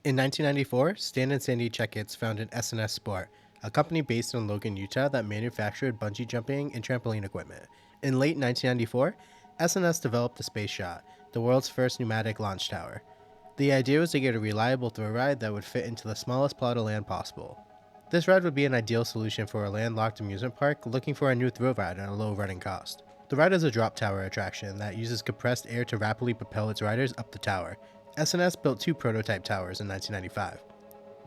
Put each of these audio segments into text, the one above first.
In 1994, Stan and Sandy Checketts founded S&S Sport, a company based in Logan, Utah that manufactured bungee jumping and trampoline equipment. In late 1994, S&S developed the Space Shot, the world's first pneumatic launch tower. The idea was to get a reliable throw ride that would fit into the smallest plot of land possible. This ride would be an ideal solution for a landlocked amusement park looking for a new throw ride at a low running cost. The ride is a drop tower attraction that uses compressed air to rapidly propel its riders up the tower. S&S built two prototype towers in 1995.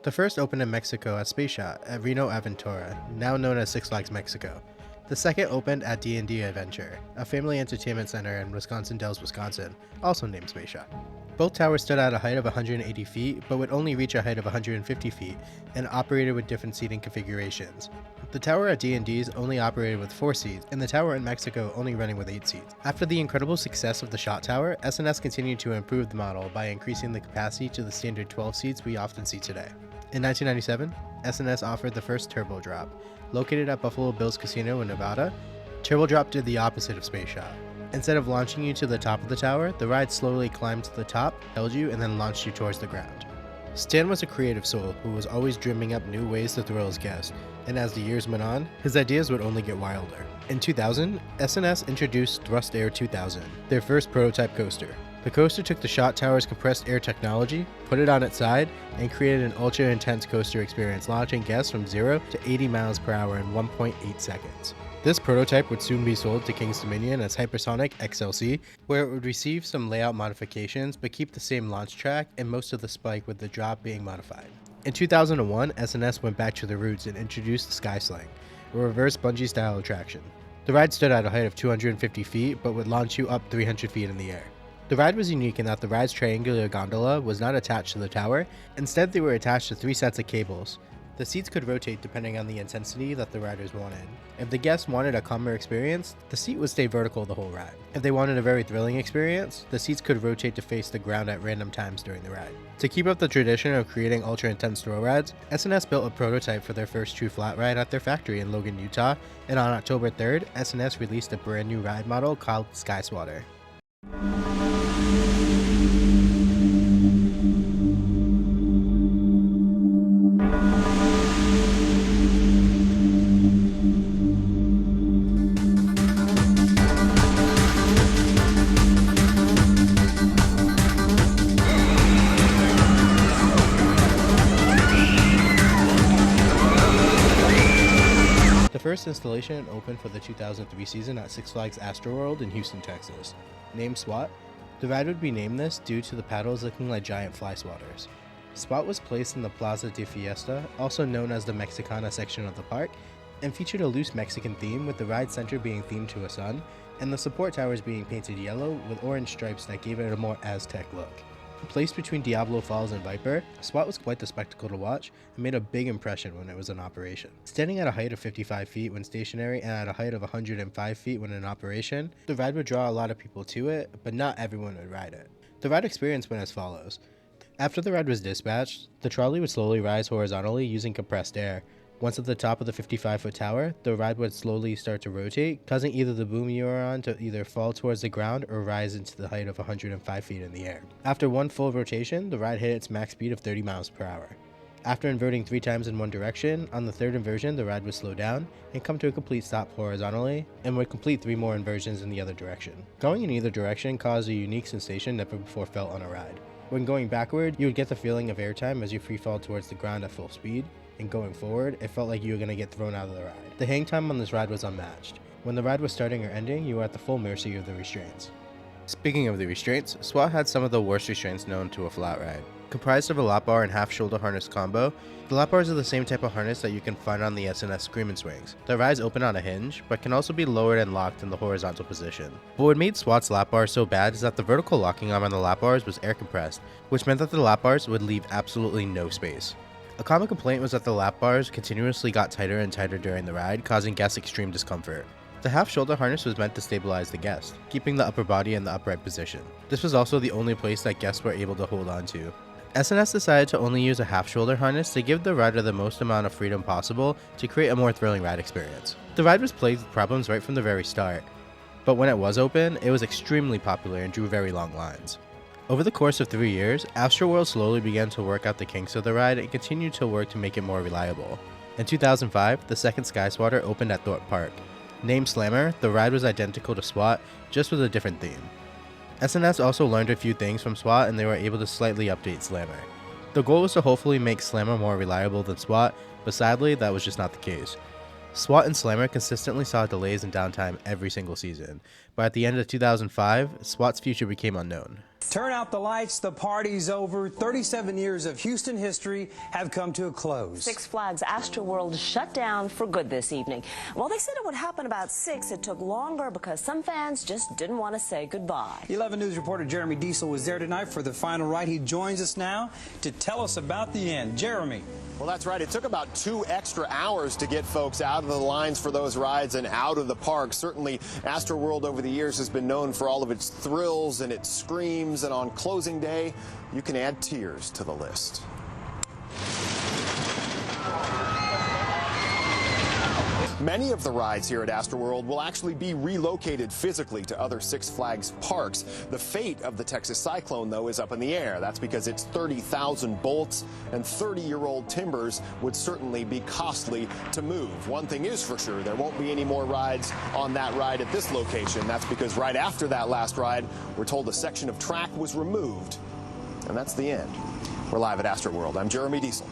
The first opened in Mexico at Space Shot at Reno Aventura, now known as Six Flags Mexico. The second opened at D&D Adventure, a family entertainment center in Wisconsin Dells, Wisconsin, also named Space Shot. Both towers stood at a height of 180 feet, but would only reach a height of 150 feet, and operated with different seating configurations. The tower at D&D's only operated with 4 seats, and the tower in Mexico only running with 8 seats. After the incredible success of the Shot Tower, S&S continued to improve the model by increasing the capacity to the standard 12 seats we often see today. In 1997, S&S offered the first Turbo Drop. Located at Buffalo Bills Casino in Nevada, Turbo Drop did the opposite of Space Shot. Instead of launching you to the top of the tower, the ride slowly climbed to the top, held you, and then launched you towards the ground. Stan was a creative soul who was always dreaming up new ways to thrill his guests, and as the years went on, his ideas would only get wilder. In 2000, S&S introduced Thrust Air 2000, their first prototype coaster. The coaster took the Shot Tower's compressed air technology, put it on its side, and created an ultra-intense coaster experience, launching guests from 0 to 80 miles per hour in 1.8 seconds. This prototype would soon be sold to King's Dominion as Hypersonic XLC, where it would receive some layout modifications but keep the same launch track and most of the spike with the drop being modified. In 2001, S&S went back to the roots and introduced the Sky Sling, a reverse bungee style attraction. The ride stood at a height of 250 feet but would launch you up 300 feet in the air. The ride was unique in that the ride's triangular gondola was not attached to the tower, instead they were attached to 3 sets of cables. The seats could rotate depending on the intensity that the riders wanted. If the guests wanted a calmer experience, the seat would stay vertical the whole ride. If they wanted a very thrilling experience, the seats could rotate to face the ground at random times during the ride. To keep up the tradition of creating ultra-intense thrill rides, S&S built a prototype for their first true flat ride at their factory in Logan, Utah, and on October 3rd, S&S released a brand new ride model called Sky Swatter. The first installation opened for the 2003 season at Six Flags AstroWorld in Houston, Texas. Named Swat, the ride would be named this due to the paddles looking like giant fly swatters. Swat was placed in the Plaza de Fiesta, also known as the Mexicana section of the park, and featured a loose Mexican theme with the ride center being themed to a sun, and the support towers being painted yellow with orange stripes that gave it a more Aztec look. Placed between Diablo Falls and Viper, Swat was quite the spectacle to watch and made a big impression when it was in operation. Standing at a height of 55 feet when stationary and at a height of 105 feet when in operation, the ride would draw a lot of people to it, but not everyone would ride it. The ride experience went as follows. After the ride was dispatched, the trolley would slowly rise horizontally using compressed air. Once at the top of the 55-foot tower, the ride would slowly start to rotate, causing either the boom you were on to either fall towards the ground or rise into the height of 105 feet in the air. After one full rotation, the ride hit its max speed of 30 miles per hour. After inverting 3 times in one direction, on the third inversion the ride would slow down and come to a complete stop horizontally, and would complete 3 more inversions in the other direction. Going in either direction caused a unique sensation never before felt on a ride. When going backward, you would get the feeling of airtime as you free fall towards the ground at full speed, and going forward, it felt like you were going to get thrown out of the ride. The hang time on this ride was unmatched. When the ride was starting or ending, you were at the full mercy of the restraints. Speaking of the restraints, Swat had some of the worst restraints known to a flat ride. Comprised of a lap bar and half shoulder harness combo, the lap bars are the same type of harness that you can find on the S&S Screamin' Swings. The rides open on a hinge, but can also be lowered and locked in the horizontal position. But what made Swat's lap bar so bad is that the vertical locking arm on the lap bars was air compressed, which meant that the lap bars would leave absolutely no space. A common complaint was that the lap bars continuously got tighter and tighter during the ride, causing guests extreme discomfort. The half-shoulder harness was meant to stabilize the guest, keeping the upper body in the upright position. This was also the only place that guests were able to hold on to. S&S decided to only use a half-shoulder harness to give the rider the most amount of freedom possible to create a more thrilling ride experience. The ride was plagued with problems right from the very start, but when it was open, it was extremely popular and drew very long lines. Over the course of 3 years, AstroWorld slowly began to work out the kinks of the ride and continued to work to make it more reliable. In 2005, the second Sky Swatter opened at Thrope Park. Named Slammer, the ride was identical to SWAT, just with a different theme. S&S also learned a few things from SWAT and they were able to slightly update Slammer. The goal was to hopefully make Slammer more reliable than SWAT, but sadly that was just not the case. SWAT and Slammer consistently saw delays and downtime every single season, but at the end of 2005, SWAT's future became unknown. Turn out the lights, the party's over. 37 years of Houston history have come to a close. Six Flags AstroWorld shut down for good this evening. While they said it would happen about 6, it took longer because some fans just didn't want to say goodbye. 11 News reporter Jeremy Diesel was there tonight for the final ride. He joins us now to tell us about the end. Jeremy. Well, that's right. It took about 2 extra hours to get folks out of the lines for those rides and out of the park. Certainly, AstroWorld over the years has been known for all of its thrills and its screams, and on closing day, you can add tears to the list. Many of the rides here at AstroWorld will actually be relocated physically to other Six Flags parks. The fate of the Texas cyclone, though, is up in the air. That's because its 30,000 bolts and 30-year-old timbers would certainly be costly to move. One thing is for sure, there won't be any more rides on that ride at this location. That's because right after that last ride, we're told a section of track was removed. And that's the end. We're live at AstroWorld. I'm Jeremy Diesel.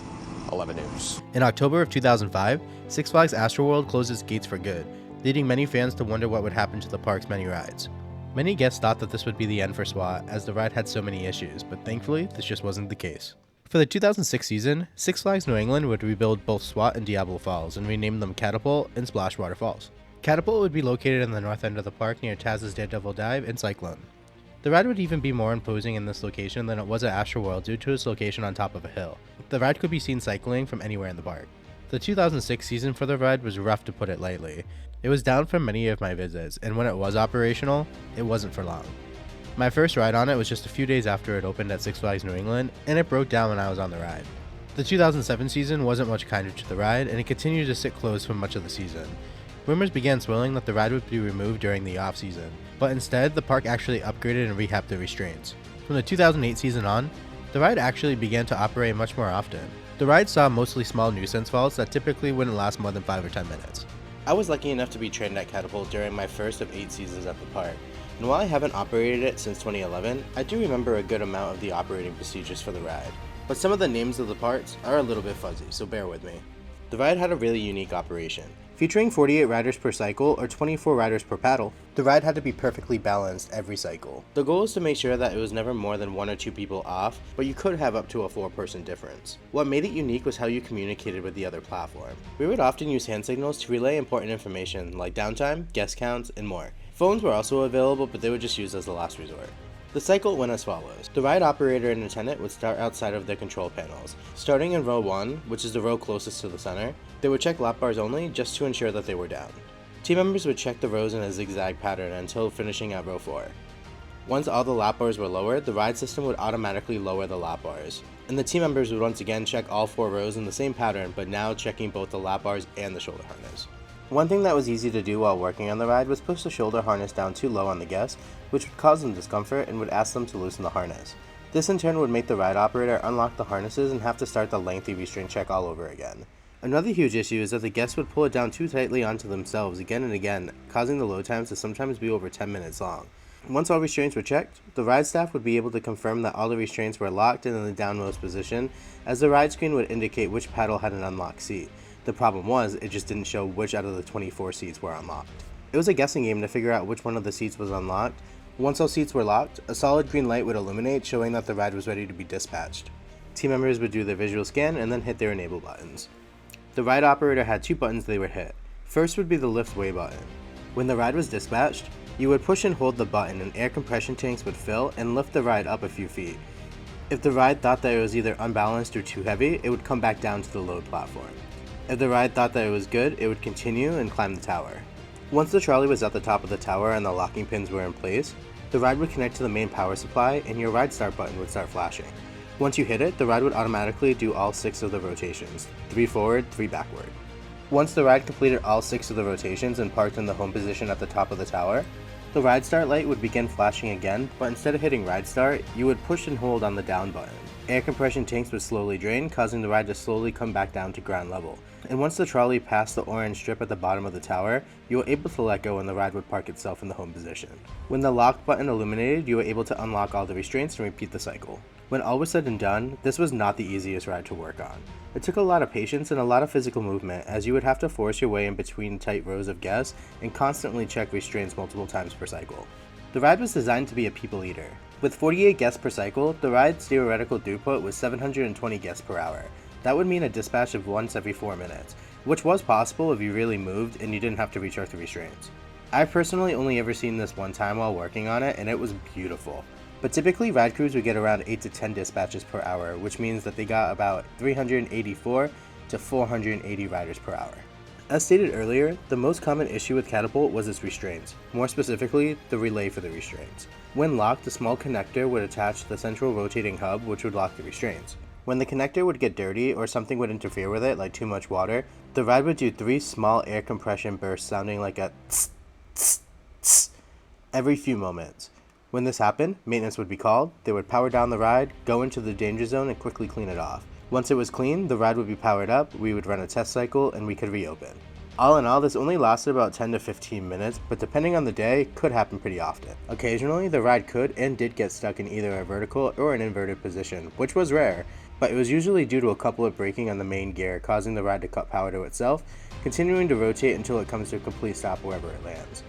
11 News. In October of 2005, Six Flags AstroWorld closed its gates for good, leading many fans to wonder what would happen to the park's many rides. Many guests thought that this would be the end for SWAT, as the ride had so many issues, but thankfully, this just wasn't the case. For the 2006 season, Six Flags New England would rebuild both SWAT and Diablo Falls and rename them Catapult and Splashwater Falls. Catapult would be located in the north end of the park near Taz's Daredevil Dive and Cyclone. The ride would even be more imposing in this location than it was at AstroWorld due to its location on top of a hill. The ride could be seen cycling from anywhere in the park. The 2006 season for the ride was rough to put it lightly. It was down from many of my visits, and when it was operational, it wasn't for long. My first ride on it was just a few days after it opened at Six Flags New England, and it broke down when I was on the ride. The 2007 season wasn't much kinder to the ride, and it continued to sit closed for much of the season. Rumors began swirling that the ride would be removed during the off-season, but instead, the park actually upgraded and rehabbed the restraints. From the 2008 season on, the ride actually began to operate much more often. The ride saw mostly small nuisance falls that typically wouldn't last more than 5 or 10 minutes. I was lucky enough to be trained at Catapult during my first of 8 seasons at the park, and while I haven't operated it since 2011, I do remember a good amount of the operating procedures for the ride. But some of the names of the parts are a little bit fuzzy, so bear with me. The ride had a really unique operation. Featuring 48 riders per cycle or 24 riders per paddle, the ride had to be perfectly balanced every cycle. The goal was to make sure that it was never more than 1 or 2 people off, but you could have up to a 4-person difference. What made it unique was how you communicated with the other platform. We would often use hand signals to relay important information like downtime, guest counts, and more. Phones were also available, but they were just used as the last resort. The cycle went as follows. The ride operator and attendant would start outside of their control panels. Starting in row 1, which is the row closest to the center, they would check lap bars only just to ensure that they were down. Team members would check the rows in a zigzag pattern until finishing at row 4. Once all the lap bars were lowered, the ride system would automatically lower the lap bars. And the team members would once again check all 4 rows in the same pattern, but now checking both the lap bars and the shoulder harness. One thing that was easy to do while working on the ride was push the shoulder harness down too low on the guests, which would cause them discomfort and would ask them to loosen the harness. This in turn would make the ride operator unlock the harnesses and have to start the lengthy restraint check all over again. Another huge issue is that the guests would pull it down too tightly onto themselves again and again, causing the load times to sometimes be over 10 minutes long. Once all restraints were checked, the ride staff would be able to confirm that all the restraints were locked and in the downmost position, as the ride screen would indicate which paddle had an unlocked seat. The problem was, it just didn't show which out of the 24 seats were unlocked. It was a guessing game to figure out which one of the seats was unlocked. Once all seats were locked, a solid green light would illuminate, showing that the ride was ready to be dispatched. Team members would do their visual scan and then hit their enable buttons. The ride operator had 2 buttons they would hit. First would be the lift way button. When the ride was dispatched, you would push and hold the button and air compression tanks would fill and lift the ride up a few feet. If the ride thought that it was either unbalanced or too heavy, it would come back down to the load platform. If the ride thought that it was good, it would continue and climb the tower. Once the trolley was at the top of the tower and the locking pins were in place, the ride would connect to the main power supply and your ride start button would start flashing. Once you hit it, the ride would automatically do all 6 of the rotations, 3 forward, 3 backward. Once the ride completed all 6 of the rotations and parked in the home position at the top of the tower, The ride start light would begin flashing again, but instead of hitting ride start, you would push and hold on the down button. Air compression tanks would slowly drain, causing the ride to slowly come back down to ground level. And once the trolley passed the orange strip at the bottom of the tower, you were able to let go and the ride would park itself in the home position. When the lock button illuminated, you were able to unlock all the restraints and repeat the cycle. When all was said and done, this was not the easiest ride to work on. It took a lot of patience and a lot of physical movement, as you would have to force your way in between tight rows of guests and constantly check restraints multiple times per cycle. The ride was designed to be a people eater. With 48 guests per cycle, the ride's theoretical throughput was 720 guests per hour. That would mean a dispatch of once every 4 minutes, which was possible if you really moved and you didn't have to recharge the restraints. I've personally only ever seen this one time while working on it, and it was beautiful. But typically ride crews would get around 8 to 10 dispatches per hour, which means that they got about 384 to 480 riders per hour. As stated earlier, the most common issue with Catapult was its restraints, more specifically, the relay for the restraints. When locked, a small connector would attach to the central rotating hub, which would lock the restraints. When the connector would get dirty or something would interfere with it, like too much water, the ride would do 3 small air compression bursts sounding like a tss, tss, tss every few moments. When this happened, maintenance would be called, they would power down the ride, go into the danger zone and quickly clean it off. Once it was clean, the ride would be powered up, we would run a test cycle, and we could reopen. All in all, this only lasted about 10 to 15 minutes, but depending on the day, could happen pretty often. Occasionally, the ride could and did get stuck in either a vertical or an inverted position, which was rare, but it was usually due to a couple of braking on the main gear, causing the ride to cut power to itself, continuing to rotate until it comes to a complete stop wherever it lands.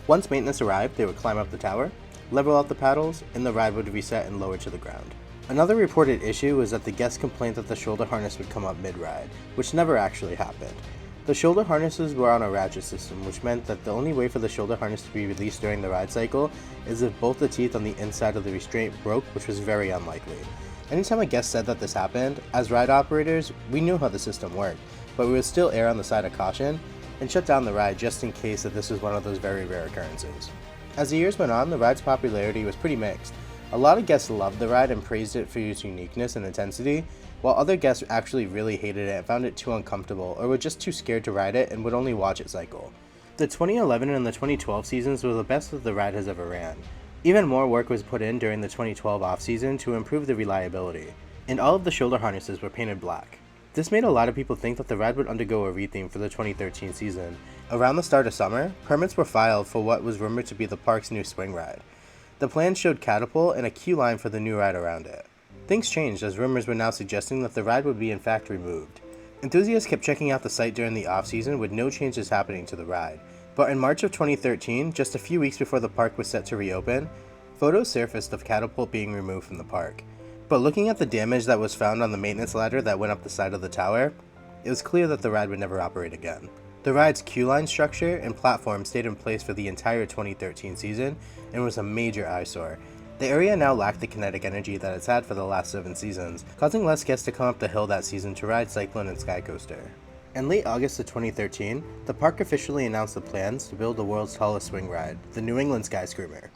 Once maintenance arrived, they would climb up the tower, level out the paddles, and the ride would reset and lower to the ground. Another reported issue was that the guests complained that the shoulder harness would come up mid-ride, which never actually happened. The shoulder harnesses were on a ratchet system, which meant that the only way for the shoulder harness to be released during the ride cycle is if both the teeth on the inside of the restraint broke, which was very unlikely. Anytime a guest said that this happened, as ride operators, we knew how the system worked, but we would still err on the side of caution and shut down the ride just in case that this was one of those very rare occurrences. As the years went on, the ride's popularity was pretty mixed. A lot of guests loved the ride and praised it for its uniqueness and intensity, while other guests actually really hated it and found it too uncomfortable or were just too scared to ride it and would only watch it cycle. The 2011 and the 2012 seasons were the best that the ride has ever ran. Even more work was put in during the 2012 off-season to improve the reliability, and all of the shoulder harnesses were painted black. This made a lot of people think that the ride would undergo a retheme for the 2013 season. Around the start of summer, permits were filed for what was rumored to be the park's new swing ride. The plan showed Catapult and a queue line for the new ride around it. Things changed as rumors were now suggesting that the ride would be in fact removed. Enthusiasts kept checking out the site during the off-season with no changes happening to the ride. But in March of 2013, just a few weeks before the park was set to reopen, photos surfaced of Catapult being removed from the park. But looking at the damage that was found on the maintenance ladder that went up the side of the tower, it was clear that the ride would never operate again. The ride's queue line structure and platform stayed in place for the entire 2013 season and was a major eyesore. The area now lacked the kinetic energy that it's had for the last 7 seasons, causing less guests to come up the hill that season to ride Cyclone and Sky Coaster. In late August of 2013, the park officially announced the plans to build the world's tallest swing ride, the New England Sky Screamer.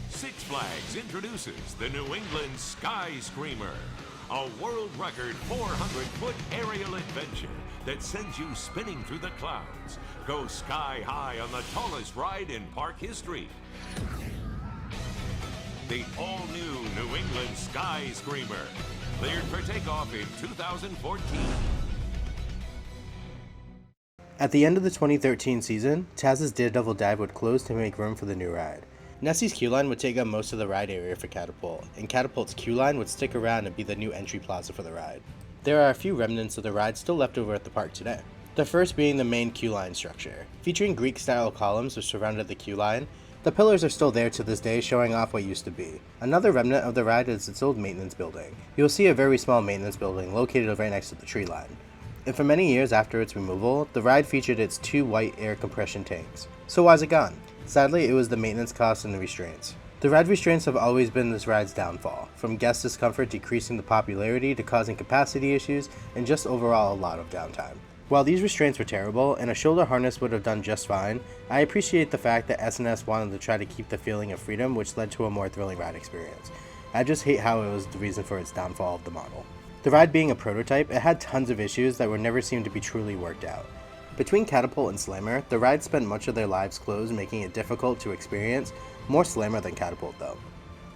Six Flags introduces the New England Sky Screamer, a world record 400-foot aerial adventure that sends you spinning through the clouds. Go sky high on the tallest ride in park history. The all-new New England Sky Screamer, cleared for takeoff in 2014. At the end of the 2013 season, Taz's Daredevil Dive would close to make room for the new ride. Nessie's queue line would take up most of the ride area for Catapult, and Catapult's queue line would stick around and be the new entry plaza for the ride. There are a few remnants of the ride still left over at the park today. The first being the main queue line structure, featuring Greek-style columns which surrounded the queue line. The pillars are still there to this day, showing off what used to be. Another remnant of the ride is its old maintenance building. You'll see a very small maintenance building located right next to the tree line. And for many years after its removal, the ride featured its 2 white air compression tanks. So why's it gone? Sadly, it was the maintenance costs and the restraints. The ride restraints have always been this ride's downfall, from guest discomfort decreasing the popularity to causing capacity issues and just overall a lot of downtime. While these restraints were terrible and a shoulder harness would have done just fine, I appreciate the fact that S&S wanted to try to keep the feeling of freedom, which led to a more thrilling ride experience. I just hate how it was the reason for its downfall of the model. The ride being a prototype, it had tons of issues that were never seemed to be truly worked out. Between Catapult and Slammer, the rides spent much of their lives closed, making it difficult to experience, more Slammer than Catapult though.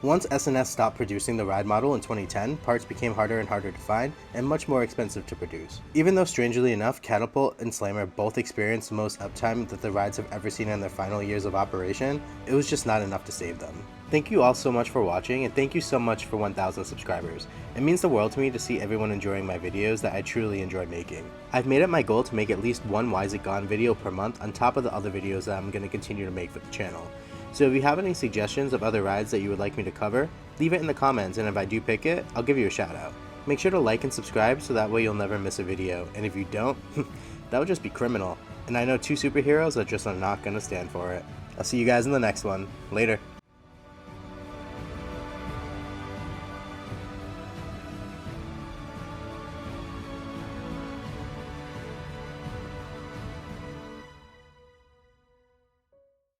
Once S&S stopped producing the ride model in 2010, parts became harder and harder to find and much more expensive to produce. Even though strangely enough, Catapult and Slammer both experienced the most uptime that the rides have ever seen in their final years of operation, it was just not enough to save them. Thank you all so much for watching, and thank you so much for 1,000 subscribers. It means the world to me to see everyone enjoying my videos that I truly enjoy making. I've made it my goal to make at least one Why Is It Gone video per month on top of the other videos that I'm going to continue to make for the channel. So if you have any suggestions of other rides that you would like me to cover, leave it in the comments, and if I do pick it, I'll give you a shout out. Make sure to like and subscribe so that way you'll never miss a video, and if you don't, that would just be criminal. And I know two superheroes are just not gonna stand for it. I'll see you guys in the next one. Later.